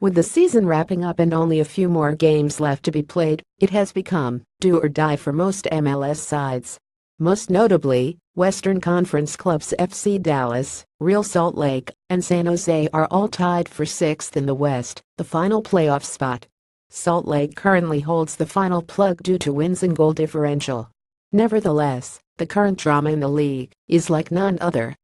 With the season wrapping up and only a few more games left to be played, it has become do or die for most MLS sides. Most notably, Western Conference clubs FC Dallas, Real Salt Lake, and San Jose are all tied for sixth in the West, the final playoff spot. Salt Lake currently holds the final plug due to wins and goal differential. Nevertheless, the current drama in the league is like none other.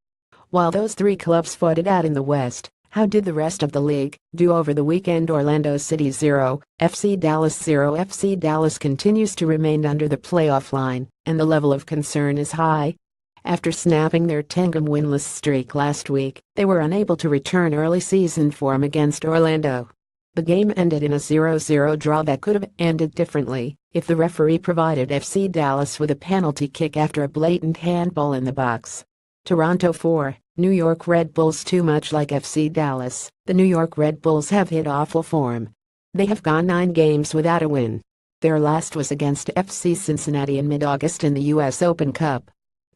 While those three clubs fought it out in the West, how did the rest of the league do over the weekend? Orlando City 0, FC Dallas 0. FC Dallas continues to remain under the playoff line, and the level of concern is high. After snapping their 10-game winless streak last week, they were unable to return early season form against Orlando. The game ended in a 0-0 draw that could have ended differently if the referee provided FC Dallas with a penalty kick after a blatant handball in the box. Toronto 4, New York Red Bulls 2. Much like FC Dallas, the New York Red Bulls have hit awful form. They have gone 9 games without a win. Their last was against FC Cincinnati in mid-August in the US Open Cup.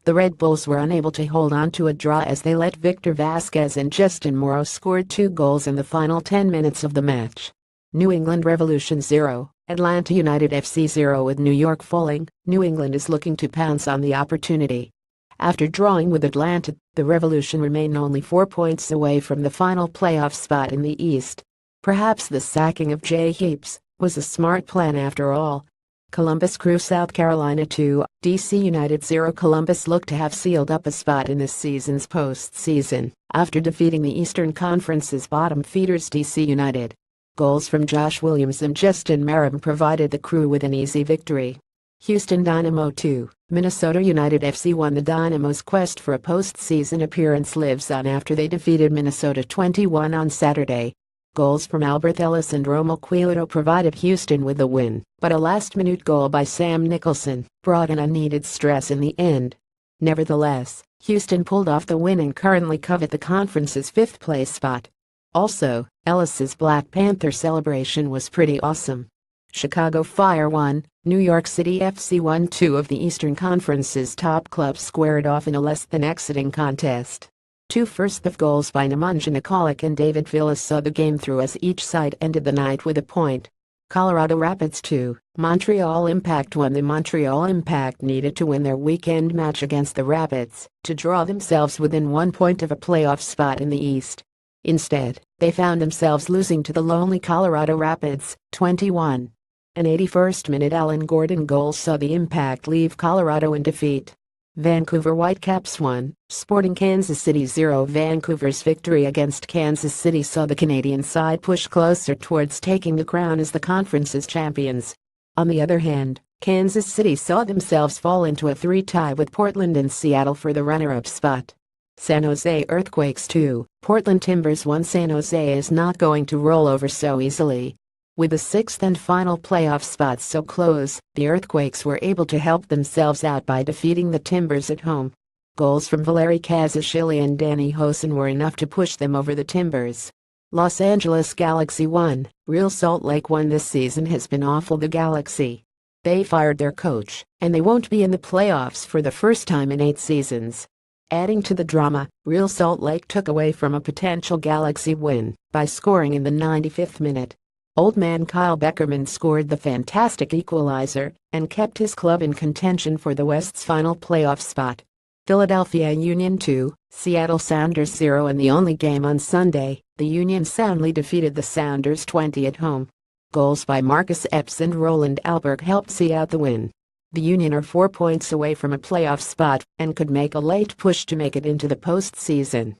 The Red Bulls were unable to hold on to a draw as they let Victor Vasquez and Justin Morrow score 2 goals in the final 10 minutes of the match. New England Revolution 0, Atlanta United FC 0. With New York falling, New England is looking to pounce on the opportunity. After drawing with Atlanta, the Revolution remain only 4 points away from the final playoff spot in the East. Perhaps the sacking of Jay Heaps was a smart plan after all. Columbus Crew South Carolina 2, DC United 0. Columbus looked to have sealed up a spot in this season's postseason after defeating the Eastern Conference's bottom feeders DC United. Goals from Josh Williams and Justin Merrim provided the Crew with an easy victory. Houston Dynamo 2, Minnesota United FC 1. The Dynamo's quest for a postseason appearance lives on after they defeated Minnesota 21 on Saturday. Goals from Albert Ellis and Romo Quilito provided Houston with the win, but a last-minute goal by Sam Nicholson brought in unneeded stress in the end. Nevertheless, Houston pulled off the win and currently covet the conference's 5th-place spot. Also, Ellis's Black Panther celebration was pretty awesome. Chicago Fire 1, New York City FC 1. 2 of the Eastern Conference's top clubs squared off in a less-than-exciting contest. 2 first-half goals by Nemanja Nikolic and David Villas saw the game through as each side ended the night with a point. Colorado Rapids 2, Montreal Impact 1. The Montreal Impact needed to win their weekend match against the Rapids to draw themselves within 1 point of a playoff spot in the East. Instead, they found themselves losing to the lonely Colorado Rapids, 21. An 81st-minute Alan Gordon goal saw the Impact leave Colorado in defeat. Vancouver Whitecaps 1, Sporting Kansas City 0. Vancouver's victory against Kansas City saw the Canadian side push closer towards taking the crown as the conference's champions. On the other hand, Kansas City saw themselves fall into a 3 tie with Portland and Seattle for the runner-up spot. San Jose Earthquakes 2, Portland Timbers 1. San Jose is not going to roll over so easily. With the 6th and final playoff spots so close, the Earthquakes were able to help themselves out by defeating the Timbers at home. Goals from Valeri Kazashvili and Danny Hosen were enough to push them over the Timbers. Los Angeles Galaxy 1, Real Salt Lake 1. This season has been awful. The Galaxy. They fired their coach, and they won't be in the playoffs for the first time in 8 seasons. Adding to the drama, Real Salt Lake took away from a potential Galaxy win by scoring in the 95th minute. Old man Kyle Beckerman scored the fantastic equalizer and kept his club in contention for the West's final playoff spot. Philadelphia Union 2, Seattle Sounders 0. In the only game on Sunday, the Union soundly defeated the Sounders 20 at home. Goals by Marcus Epps and Roland Alberg helped see out the win. The Union are 4 points away from a playoff spot and could make a late push to make it into the postseason.